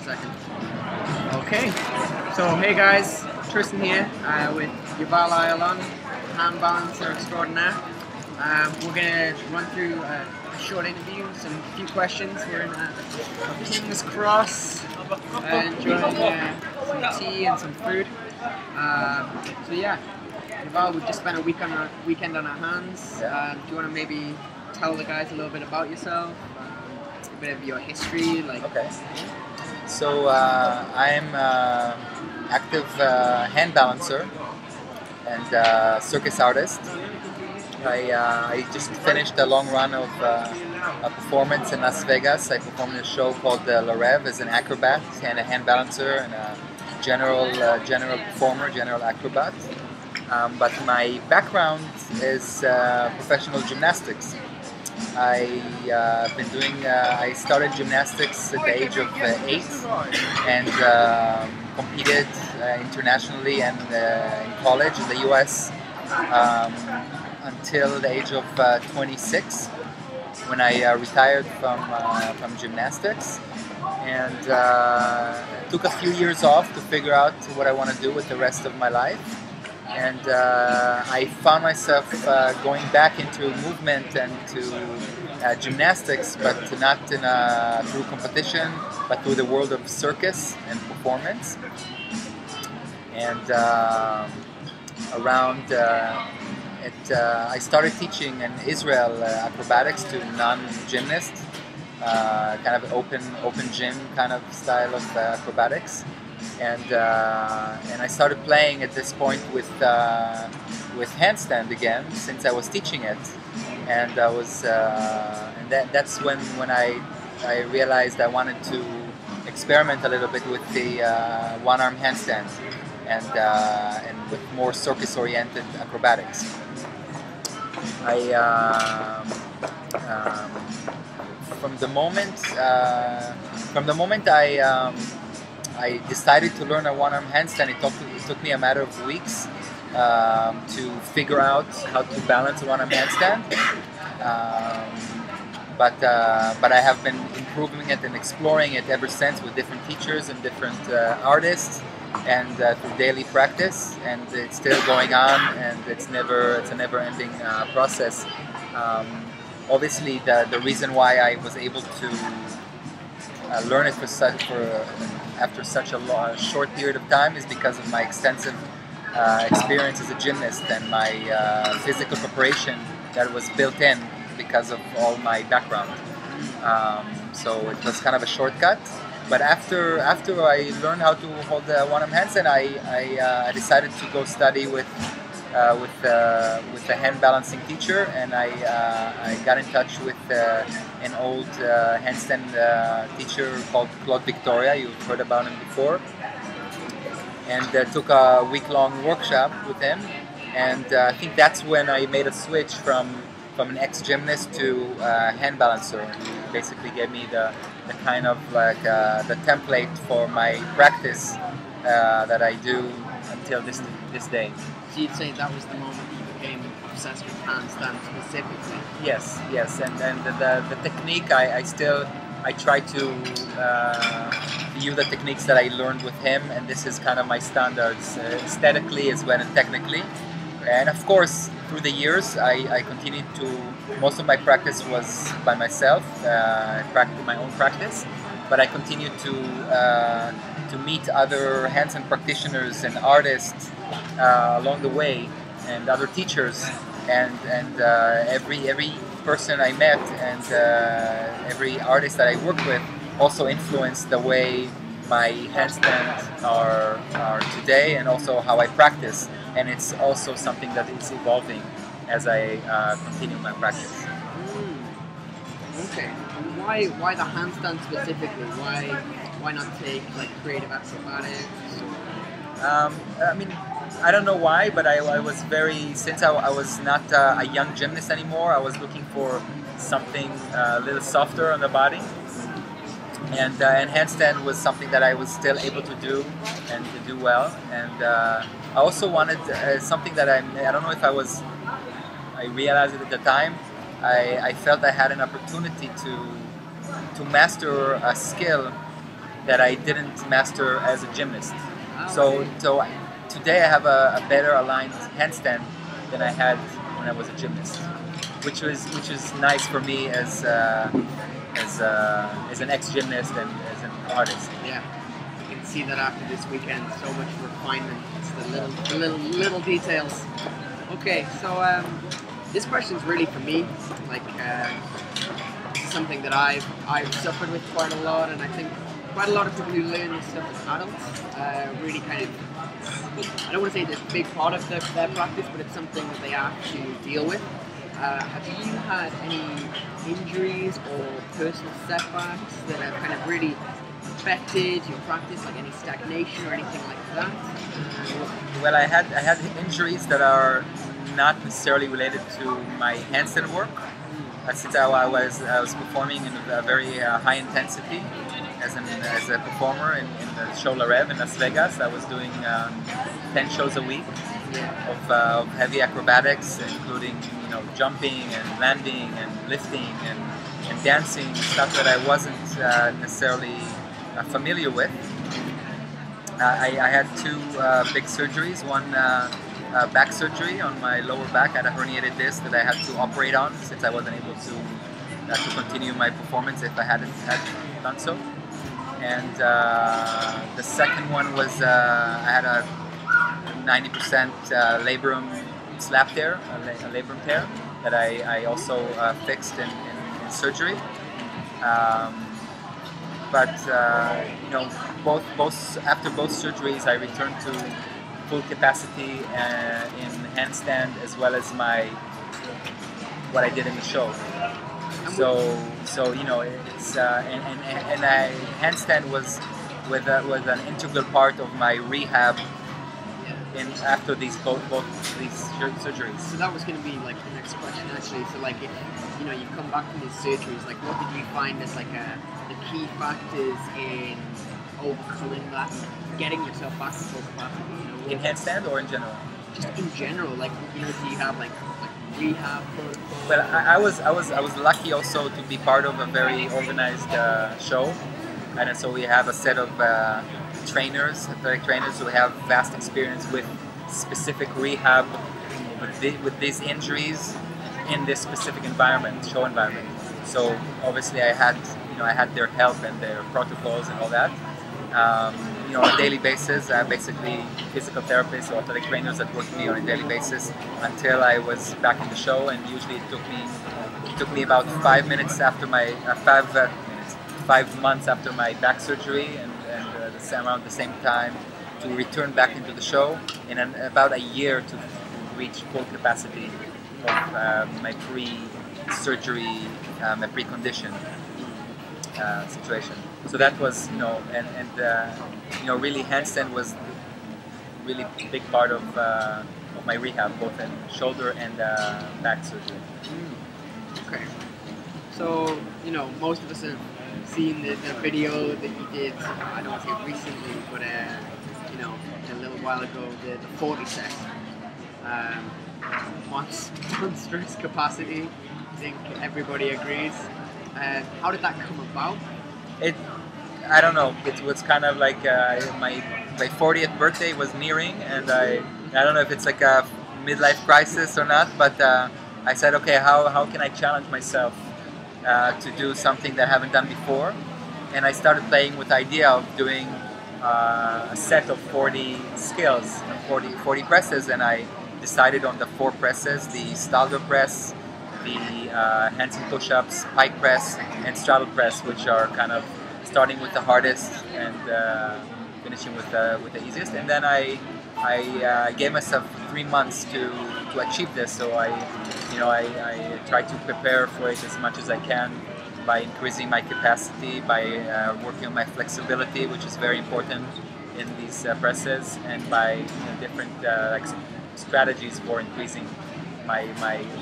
second. Okay, so hey guys, Tristan here with Yuval Ayalon, hand balancer extraordinaire. We're going to run through a short interview, some few questions. We're in a King's Cross, enjoying some tea and some food. So yeah, Yuval, we've just spent a weekend on our hands. Do you want to maybe tell the guys a little bit about yourself, a bit of your history? Okay. So I'm active hand balancer and circus artist. I just finished a long run of a performance in Las Vegas. I performed in a show called rehab as an acrobat and a hand balancer and a general performer, general acrobat. But my background is professional gymnastics. I started gymnastics at the age of 8 and competed internationally and in college in the US until the age of 26 when I retired from gymnastics, and took a few years off to figure out what I want to do with the rest of my life. And I found myself going back into movement and to gymnastics, but not through competition, but through the world of circus and performance. And I started teaching in Israel acrobatics to non-gymnasts, kind of open gym kind of style of acrobatics. And I started playing at this point with handstand again, since I was teaching it, and that's when I realized I wanted to experiment a little bit with the one-arm handstand and with more circus-oriented acrobatics. From the moment I decided to learn a one-arm handstand, it took me a matter of weeks to figure out how to balance a one-arm handstand. But I have been improving it and exploring it ever since with different teachers and different artists, and through daily practice. And it's still going on, and it's a never-ending process. Obviously, the reason why I was able to learn it after such a short period of time is because of my extensive experience as a gymnast and my physical preparation that was built in because of all my background. So it was kind of a shortcut. But after I learned how to hold the one-arm handstand, I decided to go study with a hand balancing teacher, and I got in touch with an old handstand teacher called Claude. You've heard about him before, and took a week-long workshop with him. And I think that's when I made a switch from an ex-gymnast to hand balancer. He basically gave me the kind of like the template for my practice that I do until this day. So you'd say that was the moment you became obsessed with handstand specifically? Yes, and the technique, I try to view the techniques that I learned with him, and this is kind of my standards, aesthetically as well as technically. And of course, through the years, I continued to, most of my practice was by myself, my own practice, but I continued to meet other handstand practitioners and artists along the way, and other teachers, and every person I met and every artist that I worked with also influenced the way my handstands are today, and also how I practice. And it's also something that is evolving as I continue my practice. Okay. Why the handstand specifically? Why not take like creative acrobatics? I mean, I don't know why, but I was since I was not a young gymnast anymore, I was looking for something a little softer on the body. And handstand was something that I was still able to do and to do well. And I also wanted something that I don't know if I realized it at the time. I felt I had an opportunity to master a skill that I didn't master as a gymnast. Okay. So today I have a better aligned handstand than I had when I was a gymnast, which is nice for me as an ex-gymnast and as an artist. Yeah, you can see that after this weekend, so much refinement. It's the little details. Okay, so this question's really for me. Like, this is something that I've suffered with quite a lot, and I think quite a lot of people who learn this stuff as adults really kind of. I don't want to say it's a big part of their practice, but it's something that they have to deal with. Have you had any injuries or personal setbacks that have kind of really affected your practice, like any stagnation or anything like that? Well, I had injuries that are not necessarily related to my handstand work. Since I was performing in a very high intensity as a performer in the show La Rev in Las Vegas. I was doing 10 shows a week of heavy acrobatics, including jumping and landing and lifting and dancing, stuff that I wasn't necessarily familiar with. I had two big surgeries. One back surgery on my lower back. I had a herniated disc that I had to operate on since I wasn't able to continue my performance if I hadn't done so. And the second one was I had a 90% labrum slap tear, a labrum tear that I also fixed in surgery. But after both surgeries, I returned to full capacity in handstand as well as what I did in the show. So it's and handstand was an integral part of my rehab after both these surgeries. So that was going to be like the next question actually. So like if you come back from these surgeries, like what did you find as like the key factors in overcoming that, getting yourself back to full capacity? In handstand or in general? Just in general, like do you have like rehab protocol? Well, I was lucky also to be part of a very organized show, and so we have a set of athletic trainers who have vast experience with specific rehab with these injuries in this specific show environment. So obviously I had their help and their protocols and all that. On a daily basis, I have basically physical therapists or athletic trainers that work with me on a daily basis until I was back in the show, and usually it took me about 5 minutes after my 5 months after my back surgery and around the same time to return back into the show, and about a year to reach full capacity of my pre-surgery, my pre-condition situation. So that was, really handstand was really a big part of my rehab, both in shoulder and back surgery. Okay. So, most of us have seen the video that you did, I don't want to say recently, but, a little while ago, the 40 sets. Monstrous capacity, I think everybody agrees. How did that come about? I don't know. It was kind of like my 40th birthday was nearing, and I don't know if it's like a midlife crisis or not, but I said, okay, how can I challenge myself to do something that I haven't done before? And I started playing with the idea of doing a set of 40 skills, 40 presses, and I decided on the 4 presses: the Stalder press, the handstand push-ups, pike press, and straddle press, which are kind of starting with the hardest and finishing with the easiest. And then I gave myself 3 months to achieve this. So I try to prepare for it as much as I can by increasing my capacity, by working on my flexibility, which is very important in these presses, and by different strategies for increasing my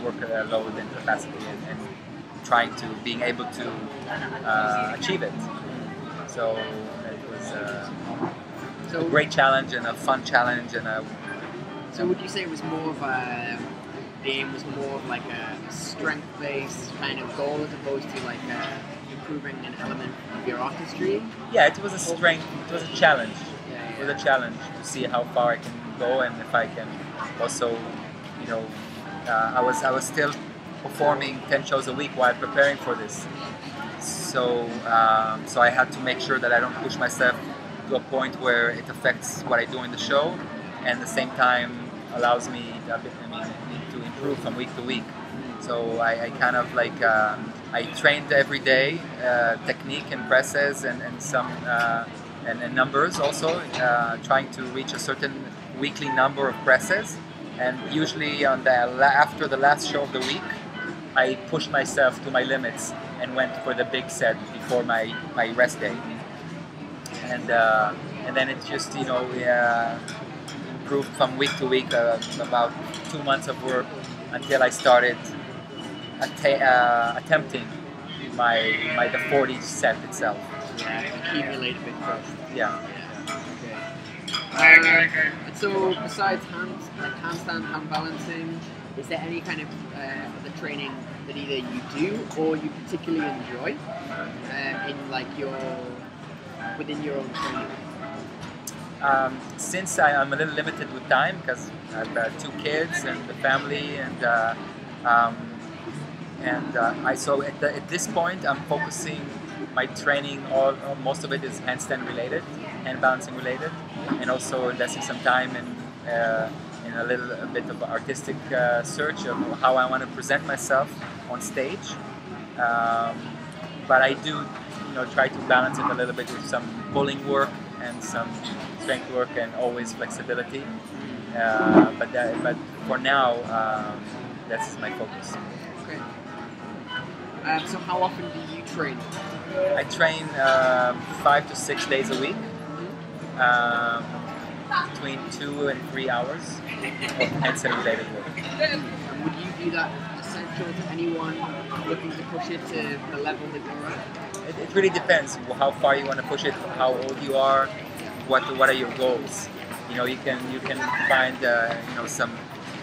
workload and capacity, and trying to being able to achieve it. So it was a great challenge and a fun challenge, and So would you say it was more of the aim was more of like a strength-based kind of goal as opposed to like improving an element of your artistry? Yeah, it was a strength. It was a challenge. Yeah, It was a challenge to see how far I can go and if I can also, you know, I was still performing 10 shows a week while preparing for this. So I had to make sure that I don't push myself to a point where it affects what I do in the show, and at the same time allows me to improve from week to week. So I kind of like I trained every day, technique and presses and some and numbers also, trying to reach a certain weekly number of presses. And usually on after the last show of the week, I pushed myself to my limits and went for the big set before my rest day. And then it just improved from week to week, about 2 months of work until I started attempting the 40 set itself. Yeah, accumulate a bit first. Yeah. Okay. So besides handstand, hand balancing, is there any kind of other training that either you do or you particularly enjoy in like within your own training? Since I'm a little limited with time because I have 2 kids and the family, so at this point I'm focusing my training. Most of it is handstand related, hand balancing related, and also investing some time in a bit of artistic search of how I want to present myself on stage. But I do, try to balance it a little bit with some pulling work and some strength work and always flexibility. But for now, that's my focus. Okay. So how often do you train? I train 5 to 6 days a week, between 2 and 3 hours of handstand related work. And would you view that as essential to anyone looking to push it to the level that you're at? It really depends how far you want to push it, how old you are, what are your goals. You can find some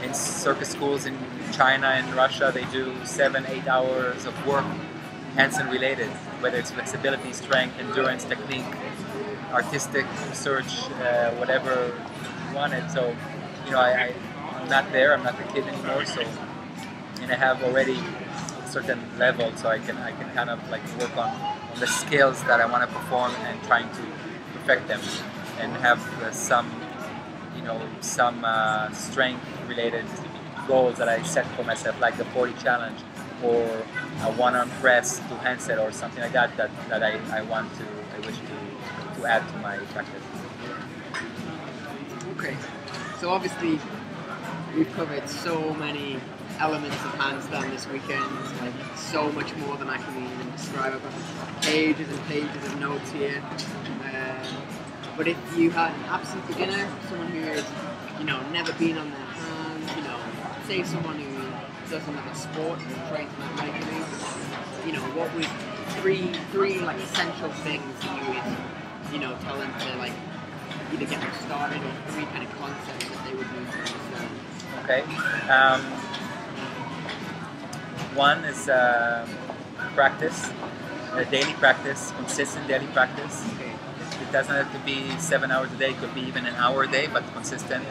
in circus schools in China and Russia, they do 7-8 hours of work handstand related, whether it's flexibility, strength, endurance, technique, artistic search, whatever you wanted. So I'm not there, I'm not the kid anymore, and I have already a certain level, so I can kind of like work on the skills that I want to perform and trying to perfect them, and have some strength related goals that I set for myself, like the 40 challenge or a one-arm press to handstand or something like that I wish to add to my practice. Okay, so obviously we've covered so many elements of handstand this weekend, like so much more than I can even describe. I've got pages and pages of notes here. But if you had an absolute beginner, someone who has, never been on their hands, say someone who doesn't have a sport and trains that regularly, what would three like essential things that you would, tell them to like either get them started, or 3 kind of concepts that they would need to understand? Okay. One is practice, daily practice, consistent daily practice. Okay. It doesn't have to be 7 hours a day, it could be even an hour a day, but consistent.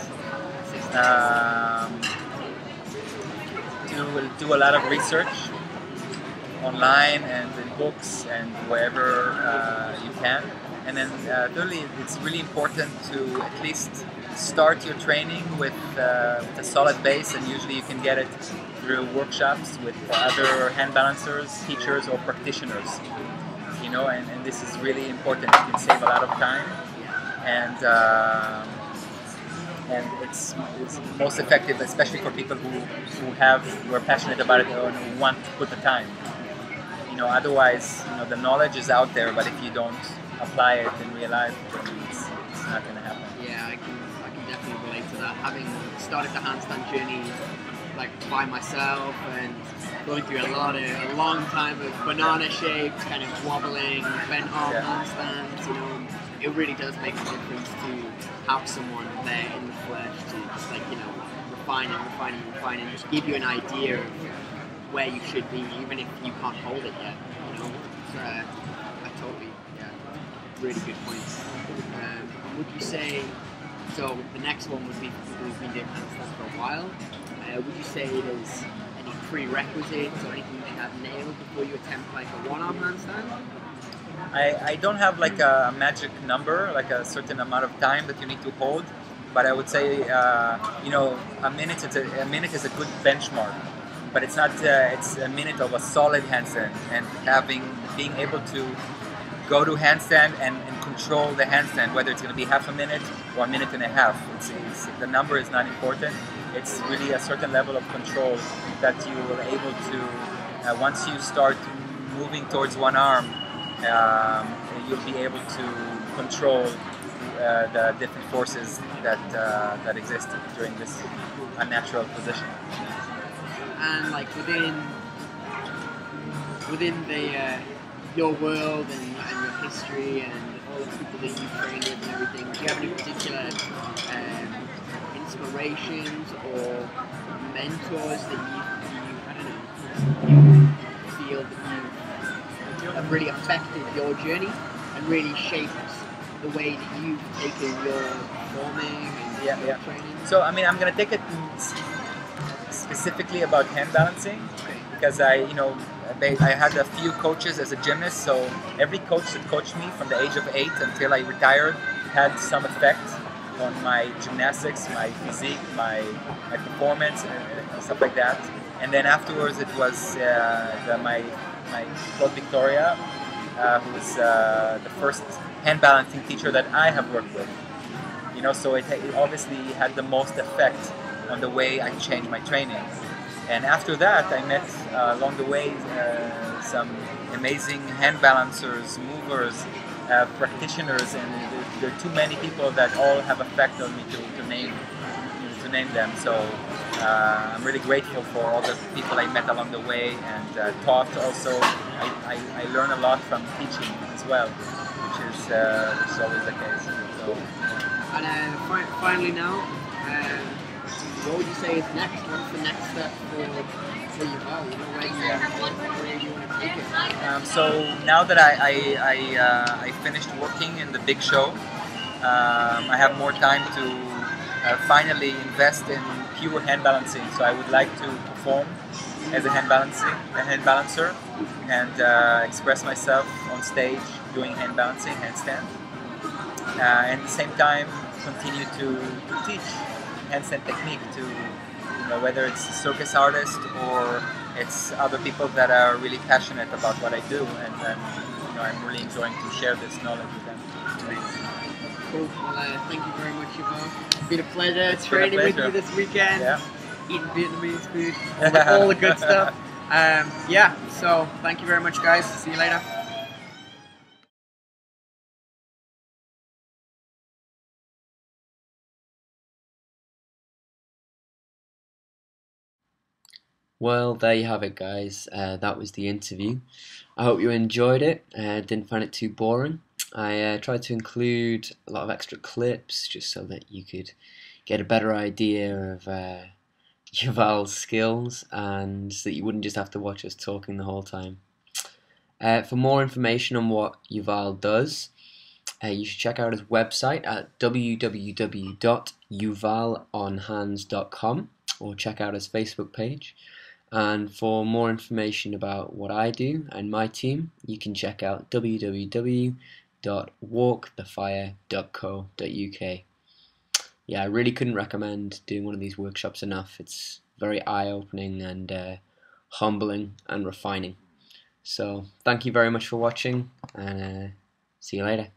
To do a lot of research online and in books and wherever you can. And then thirdly, it's really important to at least start your training with a solid base, and usually you can get it through workshops with other hand balancers, teachers, or practitioners. And this is really important. You can save a lot of time, and it's most effective, especially for people who are passionate about it and who want to put the time. Otherwise, the knowledge is out there, but if you don't apply it in real life, it's not going to happen. Yeah, I can definitely relate to that. Having started the handstand journey like by myself and going through a long time of banana shaped, kind of wobbling, bent arm handstands, it really does make a difference to have someone there in the flesh to just like, refine and just give you an idea of where you should be, even if you can't hold it yet, So totally, yeah, really good points. Would you say, so the next one would be people who've been doing handstands for a while, would you say there's any prerequisites or anything they have nailed before you attempt like a one-arm handstand? I don't have like a magic number, like a certain amount of time that you need to hold, but I would say a minute. A minute is a good benchmark, but it's not. It's a minute of a solid handstand and being able to go to handstand and control the handstand, whether it's going to be half a minute or a minute and a half. The number is not important. It's really a certain level of control that you will able to once you start moving towards one arm. You'll be able to control the different forces that exist during this unnatural position. And like within the your world and your history and all the people that you've trained with and everything, do you have any particular inspirations or mentors that you feel that have really affected your journey and really shaped the way that you've taken your performing and your training? So I mean, I'm gonna take it specifically about hand balancing, because I had a few coaches as a gymnast, so every coach that coached me from the age of 8 until I retired had some effect on my gymnastics, my physique, my performance, and stuff like that. And then afterwards, it was my Claude Victoria, who was the first hand balancing teacher that I have worked with. So it obviously had the most effect on the way I changed my training. And after that, I met along the way some amazing hand balancers, movers, practitioners, and there are too many people that all have effect on me to name them. So I'm really grateful for all the people I met along the way and taught also. I learn a lot from teaching as well, which is always the case. So, and finally now, what would you say is next? What's the next step for Yuval? Where do you want to take it? So now that I finished working in the big show, I have more time to finally invest in pure hand balancing. So I would like to perform as a hand balancer, and express myself on stage doing hand balancing, handstand, and at the same time continue to teach handstand technique to whether it's circus artists or it's other people that are really passionate about what I do, and I'm really enjoying to share this knowledge with them. Cool. Well, thank you very much, Yuval. It's been a pleasure training with you this weekend, eating Vietnamese food, all the good stuff. So thank you very much, guys. See you later. Well, there you have it, guys. That was the interview. I hope you enjoyed it. Didn't find it too boring. I tried to include a lot of extra clips just so that you could get a better idea of Yuval's skills, and so that you wouldn't just have to watch us talking the whole time. For more information on what Yuval does, you should check out his website at www.yuvalonhands.com, or check out his Facebook page. And for more information about what I do and my team, you can check out www.walkthefire.co.uk. Yeah, I really couldn't recommend doing one of these workshops enough. It's very eye-opening and humbling and refining. So thank you very much for watching, and see you later.